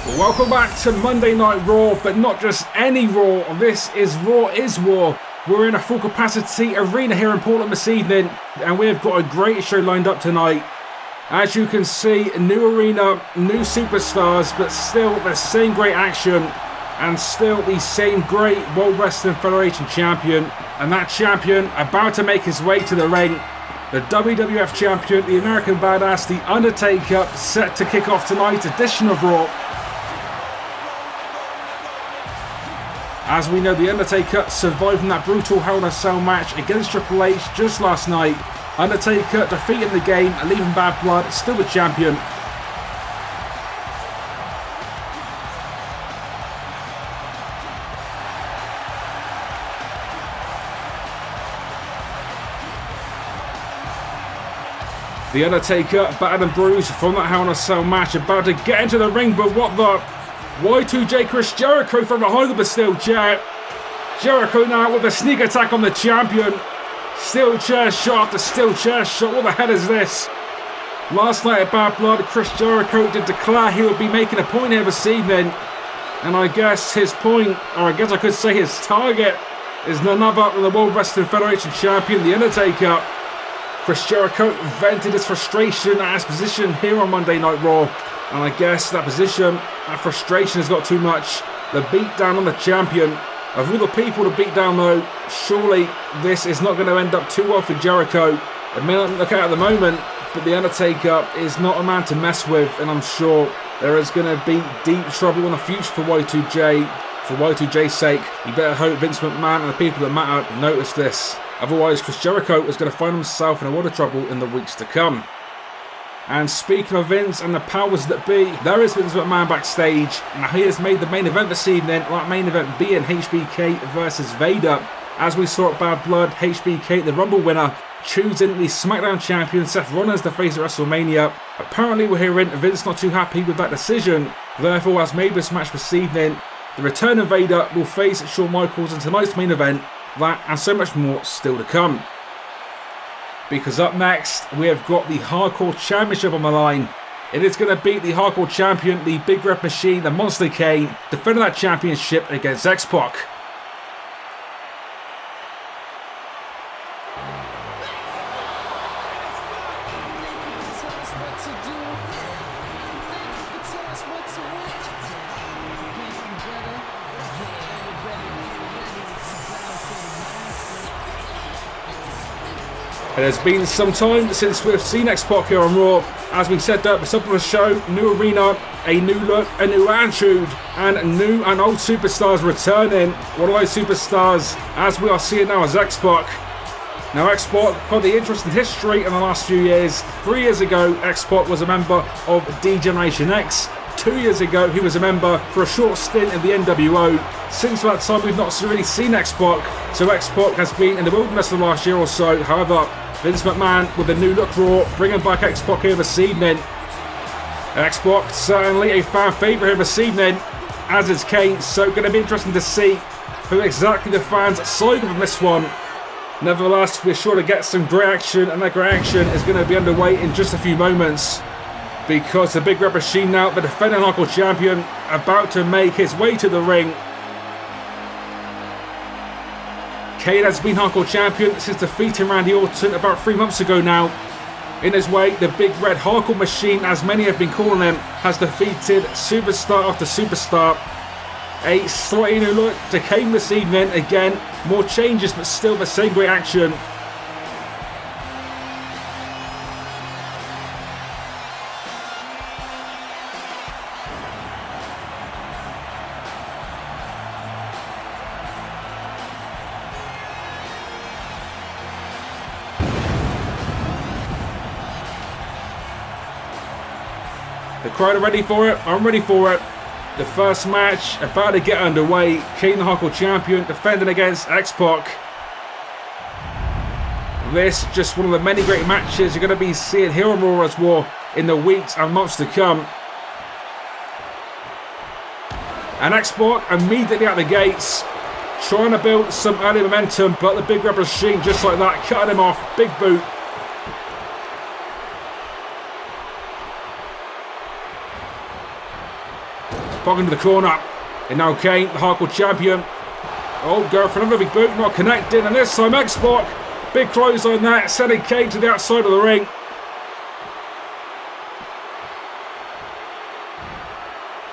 Welcome back to Monday Night Raw, but not just any Raw. This is Raw is War. We're in a full capacity arena here in Portland this evening, and we've got a great show lined up tonight. As you can see, new arena, new superstars, but still the same great action, and still the same great World Wrestling Federation champion. And that champion about to make his way to the ring, the WWF champion, the American Badass, The Undertaker, set to kick off tonight's edition of Raw. As we know, The Undertaker surviving that brutal Hell in a Cell match against Triple H just last night. Undertaker defeating the game and leaving bad blood, still the champion. The Undertaker, battered and bruised from that Hell in a Cell match, about to get into the ring, but what the... Y2J Chris Jericho from behind the steel chair. Jericho now with a sneak attack on the champion. Steel chair shot after steel chair shot. What the hell is this? Last night at Bad Blood, Chris Jericho did declare he would be making a point here this evening. And I guess his point, or I guess I could say his target, is none other than the World Wrestling Federation champion, The Undertaker. Chris Jericho vented his frustration at his position here on Monday Night Raw. And I guess that position, that frustration has got too much. The beatdown on the champion. Of all the people to beat down though, surely this is not going to end up too well for Jericho. It may not look out at the moment, but The Undertaker is not a man to mess with, and I'm sure there is going to be deep trouble in the future for Y2J. For Y2J's sake, you better hope Vince McMahon and the people that matter notice this. Otherwise, Chris Jericho is going to find himself in a lot of trouble in the weeks to come. And speaking of Vince and the powers that be, there is Vince McMahon backstage. Now he has made the main event this evening, that main event being HBK versus Vader. As we saw at Bad Blood, HBK, the Rumble winner, choosing the Smackdown champion Seth Rollins to face at WrestleMania. Apparently we're hearing Vince not too happy with that decision, therefore has made this match this evening. The return of Vader will face Shawn Michaels in tonight's main event. That and so much more still to come. Because up next, we have got the Hardcore Championship on the line. It is going to beat the Hardcore Champion, the Big Red Machine, the Monster Kane, defending that championship against X-Pac. It has been some time since we've seen X-Pac here on Raw. As we said at the top of the show, new arena, a new look, a new attitude, and new and old superstars returning. One of those superstars, as we are seeing now, is X-Pac. Now X-Pac, quite the interesting history in the last few years. 3 years ago, X-Pac was a member of D-Generation X. 2 years ago, he was a member for a short stint in the NWO. Since that time, we've not really seen X-Pac, so X-Pac has been in the wilderness the last year or so. However, Vince McMahon with a new look Raw, bringing back X-Pac here this evening. X-Pac certainly a fan favourite here this evening, as is Kane, so going to be interesting to see who exactly the fans side with this one. Nevertheless, we're sure to get some great action, and that great action is going to be underway in just a few moments. Because the Big Red Machine now, the defending Hardcore Champion, about to make his way to the ring. Kane has been Hardcore Champion since defeating Randy Orton about 3 months ago now. In his way, the Big Red Hardcore Machine, as many have been calling him, has defeated superstar after superstar. A slightly new look to Kane this evening. Again, more changes, but still the same great action. The crowd are ready for it. I'm ready for it. The first match about to get underway. Kane, the Hardcore Champion, defending against X-Pac. This just one of the many great matches you're going to be seeing here on Raw as War in the weeks and months to come. And X-Pac immediately out the gates, trying to build some early momentum, but the Big Red Machine just like that, cutting him off. Big boot. Back into the corner. And now Kane, the hardcore champion. Oh, go for another big boot, not connecting. And this time X-Pac, big close on that, sending Kane to the outside of the ring.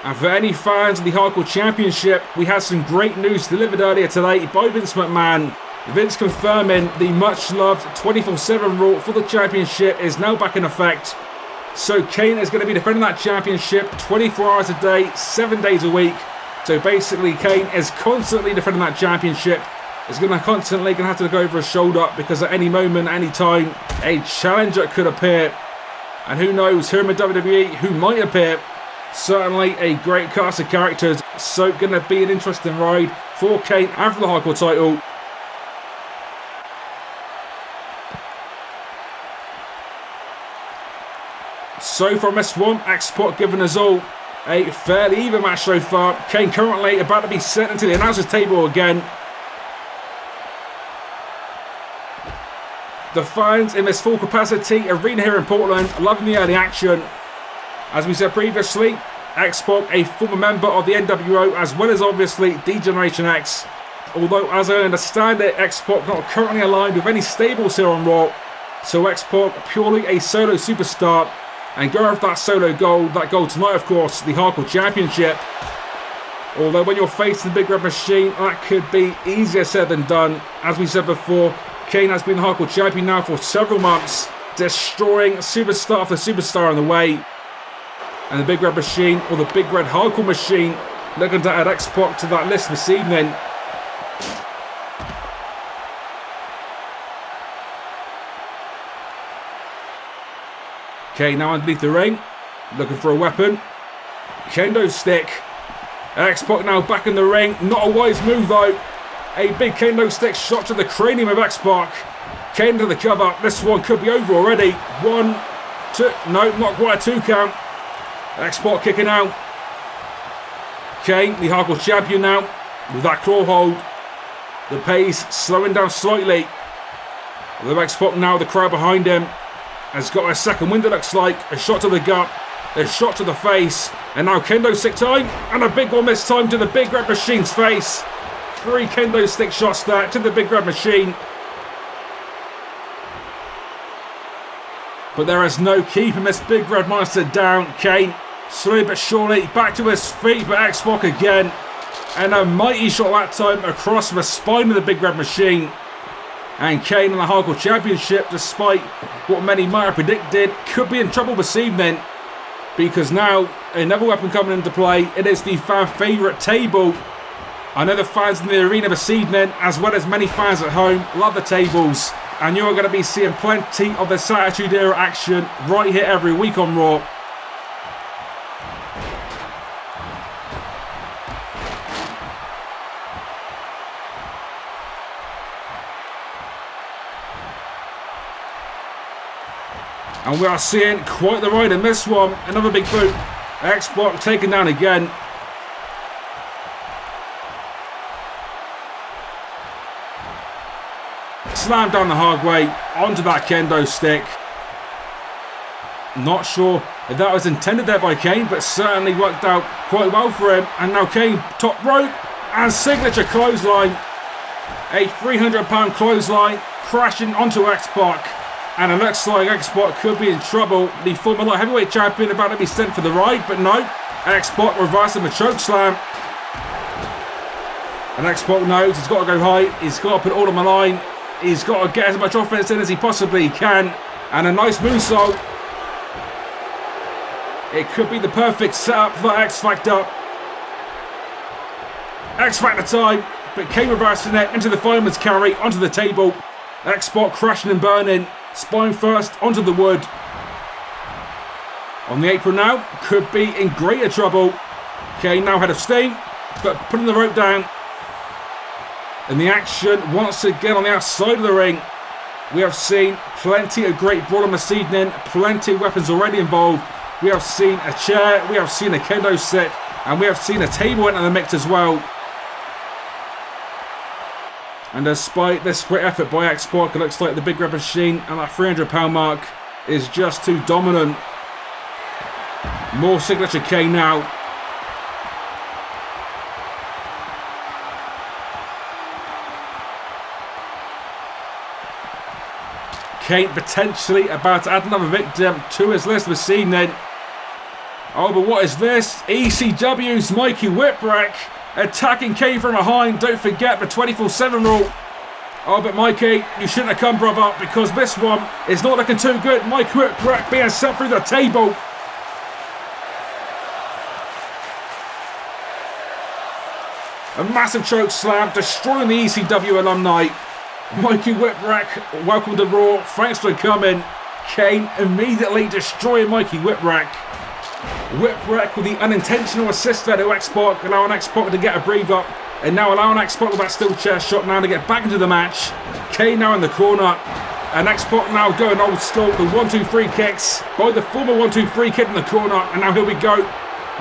And for any fans of the Hardcore Championship, we had some great news delivered earlier today by Vince McMahon. Vince confirming the much-loved 24/7 rule for the championship is now back in effect. So Kane is going to be defending that championship 24 hours a day, 7 days a week. So basically, Kane is constantly defending that championship. He's constantly have to look over his shoulder because at any moment, any time, a challenger could appear. And who knows, here in the WWE, who might appear. Certainly a great cast of characters. So going to be an interesting ride for Kane and for the Hardcore title. So from this one, X-Pac giving us all a fairly even match so far. Kane currently about to be sent into the announcer's table again. The fans in this full capacity arena here in Portland loving the early action. As we said previously, X-Pac, a former member of the NWO, as well as obviously D-Generation X. Although, as I understand it, X-Pac not currently aligned with any stables here on Raw. So X-Pac, purely a solo superstar. And going for that solo gold, that goal tonight, of course, the Hardcore Championship. Although when you're facing the Big Red Machine, that could be easier said than done. As we said before, Kane has been the Hardcore Champion now for several months, destroying superstar after superstar on the way. And the Big Red Machine, or the Big Red Hardcore Machine, looking to add X-Pac to that list this evening. Kane now underneath the ring, looking for a weapon. Kendo stick. X-Pac now back in the ring. Not a wise move though. A big kendo stick shot to the cranium of X-Pac. Kane to the cover. This one could be over already. 1, 2. No, not quite a 2 count. X-Pac kicking out. Kane, the Hardcore Champion now, with that claw hold. The pace slowing down slightly. The X-Pac now, the crowd behind him, has got a second wind, it looks like. A shot to the gut, a shot to the face, and now kendo stick time, and a big one this time to the Big Red Machine's face. 3 kendo stick shots there to the Big Red Machine. But there is no keeping this Big Red Monster down. Kane, slowly but surely, back to his feet, but X-Pac again. And a mighty shot that time across the spine of the Big Red Machine. And Kane in the Hardcore Championship, despite what many might have predicted, could be in trouble this evening. Because now, another weapon coming into play, it is the fan favourite table. I know the fans in the arena this evening, as well as many fans at home, love the tables. And you are going to be seeing plenty of this Attitude Era action right here every week on Raw. And we are seeing quite the ride in this one. Another big boot. X-Pac taken down again. Slam down the hard way onto that kendo stick. Not sure if that was intended there by Kane, but certainly worked out quite well for him. And now Kane, top rope, and signature clothesline. A 300-pound clothesline crashing onto X-Pac. And it looks like X-Pac could be in trouble. The former light heavyweight champion about to be sent for the ride, but no. X-Pac reversing the choke slam. And X-Pac knows he's got to go high. He's got to put all on the line. He's got to get as much offense in as he possibly can. And a nice moonsault. It could be the perfect setup for X-Factor. X-Factor time. But Kane reversing it into the fireman's carry onto the table. X-Pac crashing and burning. Spine first onto the wood. On the apron now. Could be in greater trouble. Kane now head of steam. But putting the rope down. And the action once again on the outside of the ring. We have seen plenty of great brawling this evening. Plenty of weapons already involved. We have seen a chair. We have seen a kendo stick. And we have seen a table enter the mix as well. And despite this great effort by X-Pac, it looks like the Big Red Machine and that 300-pound mark is just too dominant. More signature Kane now. Kane potentially about to add another victim to his list this evening. Oh, but what is this? ECW's Mikey Whipwreck attacking Kane from behind. Don't forget the 24/7 rule. Oh, but Mikey, you shouldn't have come, brother, because this one is not looking too good. Mikey Whipwreck being sent through the table. A massive choke slam, destroying the ECW alumni. Mikey Whipwreck, welcome to Raw. Thanks for coming. Kane immediately destroying Mikey Whipwreck. Whipwreck with the unintentional assist there to X-Pac, allowing X-Pac to get a breather. And now allowing X-Pac with that steel chair shot now to get back into the match. Kane now in the corner. And X-Pac now going old school. The 1-2-3 kicks by the former 1-2-3 kid in the corner. And now here we go.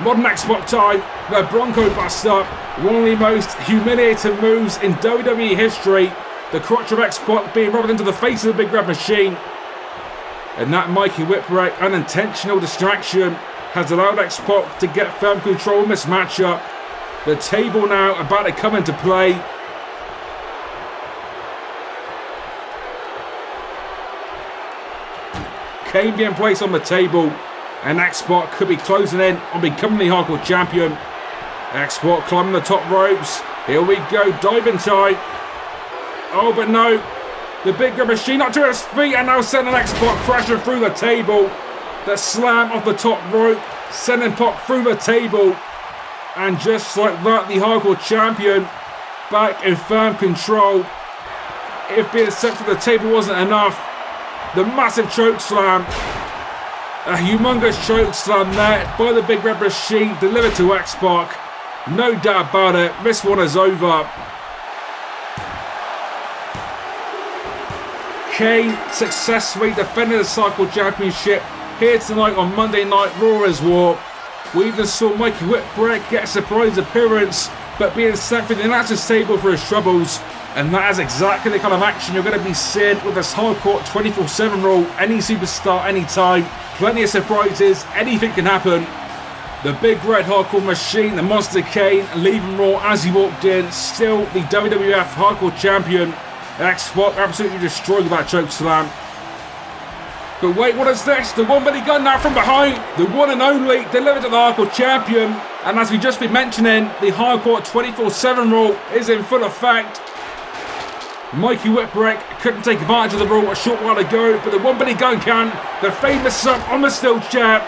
Modern X-Pac time. The Bronco Buster. One of the most humiliating moves in WWE history. The crotch of X-Pac being rubbed into the face of the Big Red Machine. And that Mikey Whipwreck unintentional distraction has allowed X-Pac to get firm control in this matchup. The table now about to come into play. Kane being placed on the table. And X-Pac could be closing in on becoming the Hardcore Champion. X-Pac climbing the top ropes. Here we go, diving time. Oh, but no. The Big Red Machine up to his feet and now sending X-Pac crashing through the table. The slam off the top rope, sending Pac through the table. And just like that, the Hardcore Champion back in firm control. If being sent to the table wasn't enough, the massive choke slam. A humongous choke slam there by the Big Red Machine delivered to X-Pac. No doubt about it, this one is over. Kane successfully defended the Cycle Championship here tonight on Monday Night Raw as well. We even saw Mikey Whipwreck get a surprise appearance, but being sent for the announcer's table for his troubles. And that is exactly the kind of action you're going to be seeing with this Hardcore 24/7 rule. Any superstar, anytime. Plenty of surprises, anything can happen. The Big Red Hardcore Machine, the Monster Kane, leaving Raw as he walked in. Still the WWF Hardcore Champion. X-Pac absolutely destroyed with that choke slam. But wait, what is this? The one-belly gun now from behind. The one and only delivered to the Hardcore Champion. And as we just been mentioning, the Hardcore 24/7 rule is in full effect. Mikey Whipwreck couldn't take advantage of the rule a short while ago, but the one-belly gun can. The famous sub on the steel chair.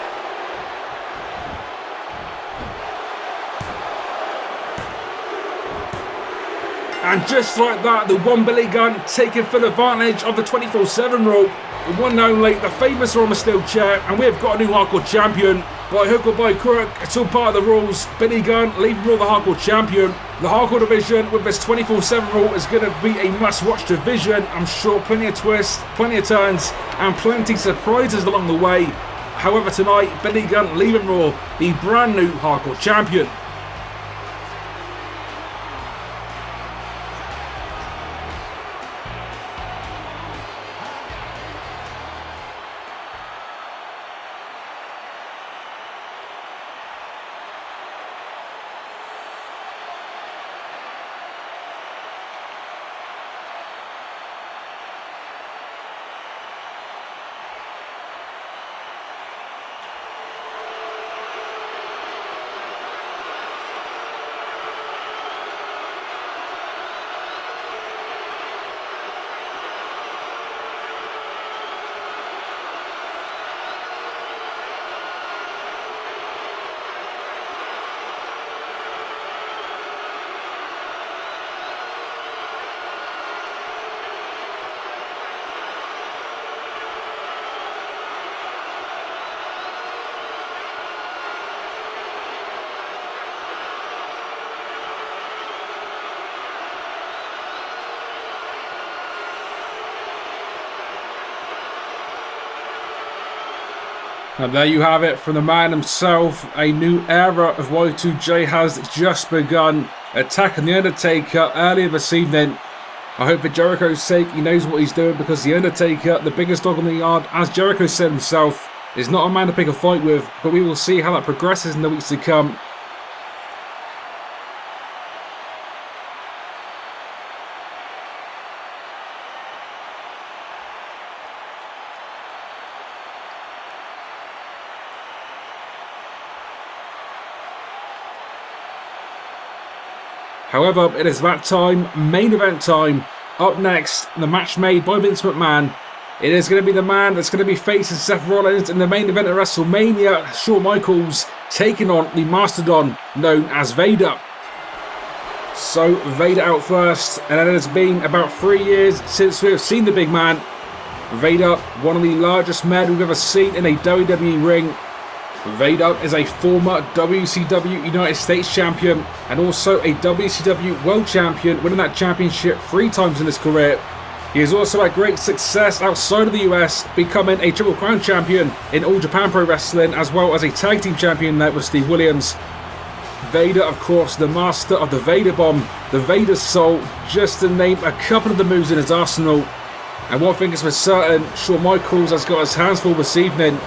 And just like that, the one-belly gun taking full advantage of the 24/7 rule. The one and only, the famous on the steel chair, and we have got a new Hardcore Champion. By hook or by crook, it's all part of the rules. Billy Gunn leaving Raw the Hardcore Champion. The Hardcore division with this 24/7 rule is going to be a must-watch division. I'm sure plenty of twists, plenty of turns, and plenty of surprises along the way. However, tonight, Billy Gunn leaving Raw the brand new Hardcore Champion. And there you have it from the man himself. A new era of Y2J has just begun, attacking The Undertaker earlier this evening. I hope for Jericho's sake he knows what he's doing, because The Undertaker, the biggest dog in the yard, as Jericho said himself, is not a man to pick a fight with, but we will see how that progresses in the weeks to come. However, it is that time, main event time. Up next, the match made by Vince McMahon. It is going to be the man that's going to be facing Seth Rollins in the main event of WrestleMania. Shawn Michaels taking on the Mastodon known as Vader. So Vader out first, and it has been about 3 years since we have seen the big man. Vader, one of the largest men we've ever seen in a WWE ring. Vader is a former WCW United States champion and also a WCW World Champion, winning that championship 3 times in his career. He has also had great success outside of the US, becoming a Triple Crown champion in All Japan Pro Wrestling, as well as a tag team champion there with Steve Williams. Vader, of course, the master of the Vader Bomb, the Vader Soul, just to name a couple of the moves in his arsenal. And one thing is for certain, Shawn Michaels has got his hands full this evening.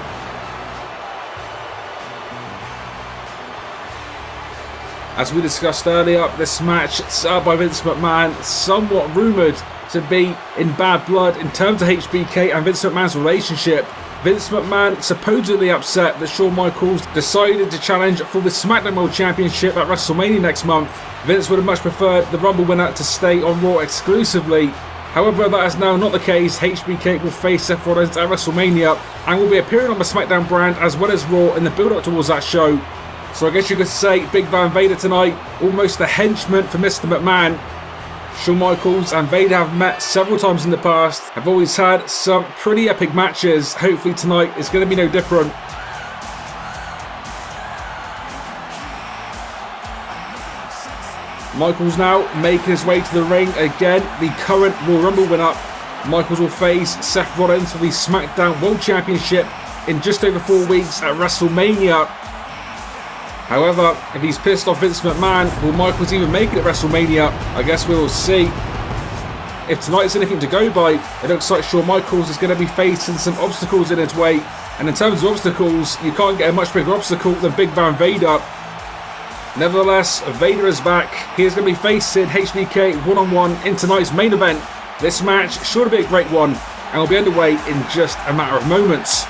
As we discussed earlier, this match set up by Vince McMahon, somewhat rumoured to be in bad blood in terms of HBK and Vince McMahon's relationship. Vince McMahon supposedly upset that Shawn Michaels decided to challenge for the Smackdown World Championship at WrestleMania next month. Vince would have much preferred the Rumble winner to stay on Raw exclusively. However, that is now not the case. HBK will face Seth Rollins at WrestleMania and will be appearing on the Smackdown brand as well as Raw in the build-up towards that show. So I guess you could say Big Van Vader tonight, almost a henchman for Mr. McMahon. Shawn Michaels and Vader have met several times in the past, have always had some pretty epic matches. Hopefully tonight is going to be no different. Michaels now making his way to the ring again, the current Royal Rumble winner. Michaels will face Seth Rollins for the SmackDown World Championship in just over 4 weeks at WrestleMania. However, if he's pissed off Vince McMahon, will Michaels even make it at WrestleMania? I guess we will see. If tonight's anything to go by, it looks like Shawn Michaels is going to be facing some obstacles in his way. And in terms of obstacles, you can't get a much bigger obstacle than Big Van Vader. Nevertheless, Vader is back. He is going to be facing HBK one-on-one in tonight's main event. This match sure to be a great one and will be underway in just a matter of moments.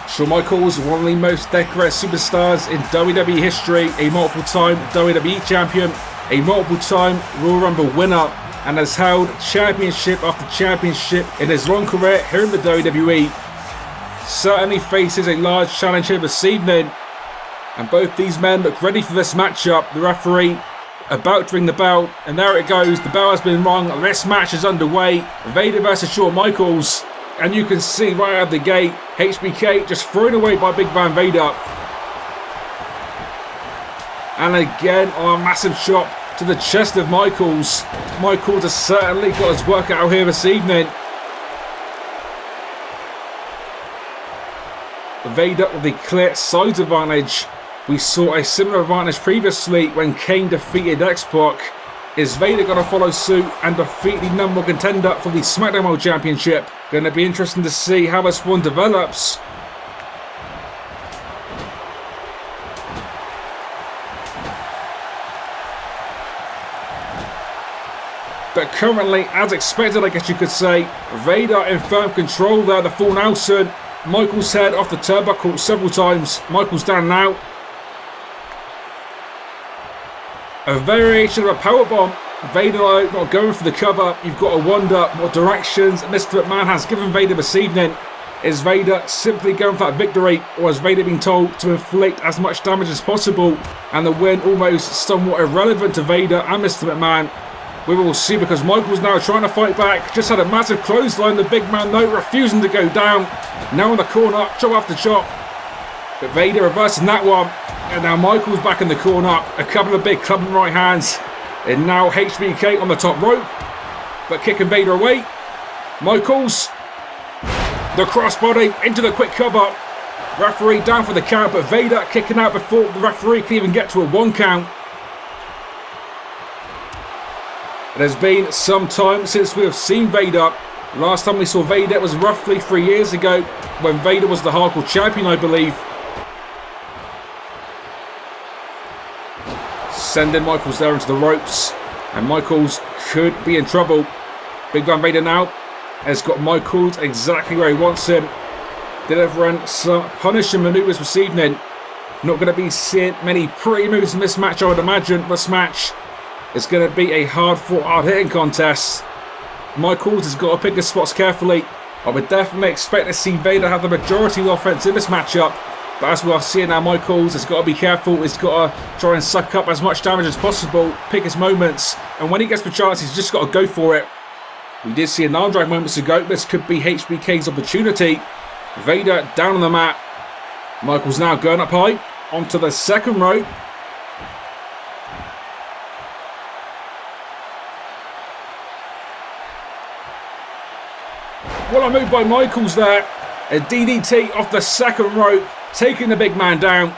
Shawn Michaels, one of the most decorated superstars in WWE history, a multiple-time WWE champion, a multiple-time Royal Rumble winner, and has held championship after championship in his long career here in the WWE. Certainly faces a large challenge here this evening, and both these men look ready for this matchup. The referee about to ring the bell, and there it goes. The bell has been rung. This match is underway. Vader versus Shawn Michaels. And you can see right out of the gate, HBK just thrown away by Big Van Vader. And again, on a massive chop to the chest of Michaels. Michaels has certainly got his work out here this evening. Vader with the clear size advantage. We saw a similar advantage previously when Kane defeated X-Pac. Is Vader going to follow suit and defeat the number 1 contender for the Smackdown World Championship? Going to be interesting to see how this one develops. But currently, as expected, I guess you could say, Vader in firm control there, the full Nelson. Michaels' head off the turnbuckle several times. Michaels down now. A variation of a powerbomb. Vader not going for the cover. You've got to wonder what directions Mr. McMahon has given Vader this evening. Is Vader simply going for that victory, or has Vader been told to inflict as much damage as possible and the win almost somewhat irrelevant to Vader and Mr. McMahon? We will see, because Michaels now trying to fight back. Just had a massive clothesline. The big man though refusing to go down. Now in the corner, chop after chop. But Vader reversing that one. And now Michaels back in the corner. A couple of big clubbing right hands. And now HBK on the top rope. But kicking Vader away. Michaels. The crossbody into the quick cover. Referee down for the count, but Vader kicking out before the referee can even get to a 1 count. It has been some time since we have seen Vader. Last time we saw Vader was roughly 3 years ago when Vader was the Hardcore Champion, I believe. Sending Michaels there into the ropes, and Michaels could be in trouble. Big Van Vader now has got Michaels exactly where he wants him, delivering some punishing maneuvers this evening. Not going to be seeing many pretty moves in this match, I would imagine. This match is going to be a hard-fought, hard-hitting contest. Michaels has got to pick his spots carefully. I would definitely expect to see Vader have the majority of the offense in this matchup. But as we are seeing now, Michaels has got to be careful. He's got to try and suck up as much damage as possible, pick his moments. And when he gets the chance, he's just got to go for it. We did see an arm drag moments ago. This could be HBK's opportunity. Vader down on the mat. Michaels now going up high onto the second rope. What a move by Michaels there. A DDT off the second rope, taking the big man down.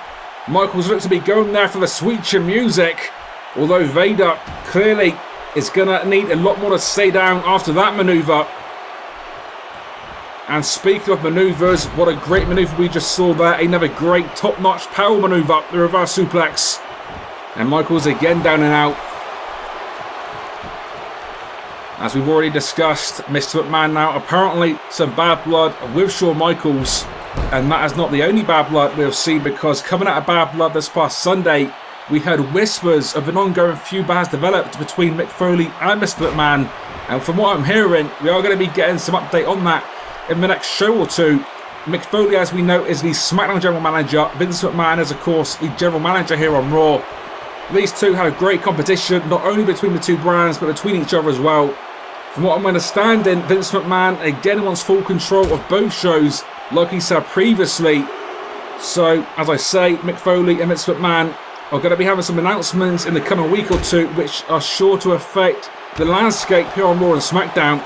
Michaels looks to be going there for the sweet chin music. Although Vader clearly is going to need a lot more to stay down after that maneuver. And speaking of maneuvers, what a great maneuver we just saw there. Another great top-notch power maneuver, the reverse suplex. And Michaels again down and out. As we've already discussed, Mr. McMahon now apparently some bad blood with Shawn Michaels. And that is not the only bad blood we have seen, because coming out of bad blood this past Sunday, we heard whispers of an ongoing feud that has developed between Mick Foley and Mr. McMahon. And from what I'm hearing, we are going to be getting some update on that in the next show or two. Mick Foley, as we know, is the SmackDown General Manager. Vince McMahon is, of course, the General Manager here on Raw. These two had a great competition, not only between the two brands, but between each other as well. From what I'm understanding, Vince McMahon again wants full control of both shows, like he said previously. So, as I say, Mick Foley and Vince McMahon are going to be having some announcements in the coming week or two, which are sure to affect the landscape here on Raw and SmackDown.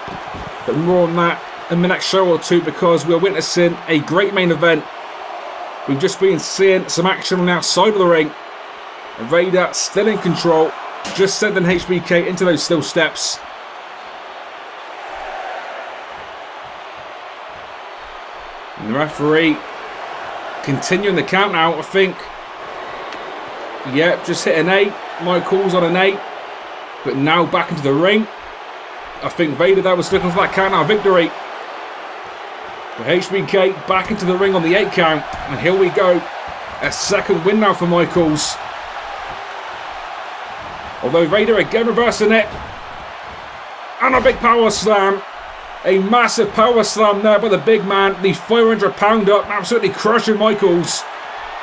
But more on that in the next show or two, because we're witnessing a great main event. We've just been seeing some action on the outside of the ring. Vader still in control, just sending HBK into those steel steps. And the referee continuing the count now, I think. Yep, just hit an 8. Michaels on an 8. But now back into the ring. I think Vader there was looking for that count out victory. But HBK back into the ring on the 8 count. And here we go. A second win now for Michaels. Although Vader again reversing it. And a big power slam. A massive power slam there by the big man. The 500-pounder absolutely crushing Michaels.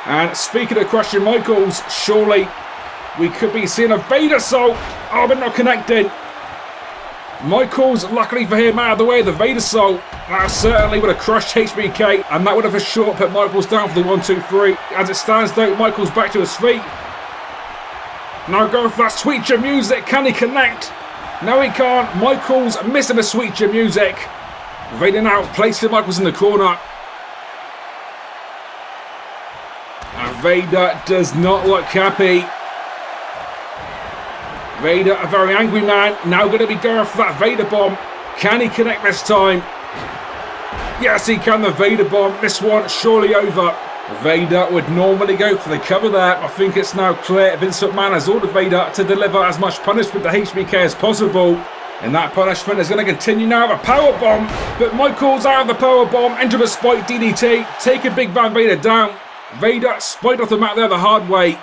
And speaking of crushing Michaels, surely we could be seeing a Vader salt. Oh, but not connecting. Michaels, luckily for him, out of the way of the Vader salt. That certainly would have crushed HBK, and that would have for sure put Michaels down for the 1-2-3. As it stands though, Michaels back to his feet. Now going for that sweet chin music. Can he connect? No, he can't. Michaels missing the sweet chin music. Vader now placing Michaels in the corner. And Vader does not look happy. Vader, a very angry man, now going to be going for that Vader bomb. Can he connect this time? Yes, he can. The Vader bomb. This one surely over. Vader would normally go for the cover there. I think it's now clear Vince McMahon has ordered Vader to deliver as much punishment to HBK as possible. And that punishment is going to continue now with a power bomb. But Michaels out of the power bomb, enter the spike DDT, taking Big Van Vader down. Vader spiked off the mat there the hard way.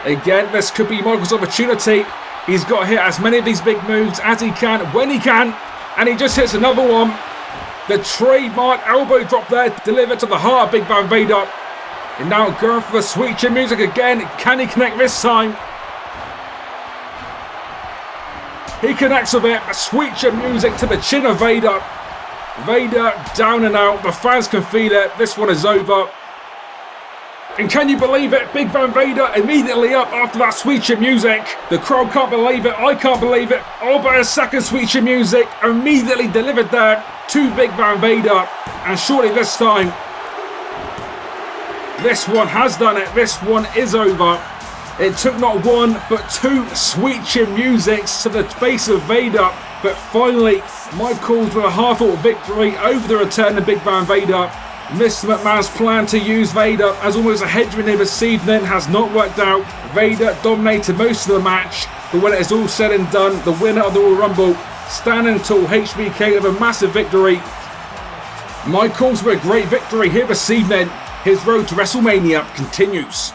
Again, this could be Michaels' opportunity. He's got to hit as many of these big moves as he can, when he can. And he just hits another one. The trademark elbow drop there, delivered to the heart of Big Van Vader. And now going for the sweet chin music again. Can he connect this time? He connects with it. The sweet chin music to the chin of Vader. Vader down and out. The fans can feel it. This one is over. And can you believe it? Big Van Vader immediately up after that sweet chin music. The crowd can't believe it. I can't believe it. Oh, but a second sweet chin music immediately delivered there to Big Van Vader. And surely this time, this one has done it. This one is over. It took not one, but two sweet chin musics to the face of Vader. But finally, Michaels with a half-fought victory over the return of Big Van Vader. Mr. McMahon's plan to use Vader as almost a hegemony this evening has not worked out. Vader dominated most of the match, but when it is all said and done, the winner of the Royal Rumble, standing tall, HBK with a massive victory. Michaels with a great victory here this evening. His road to WrestleMania continues.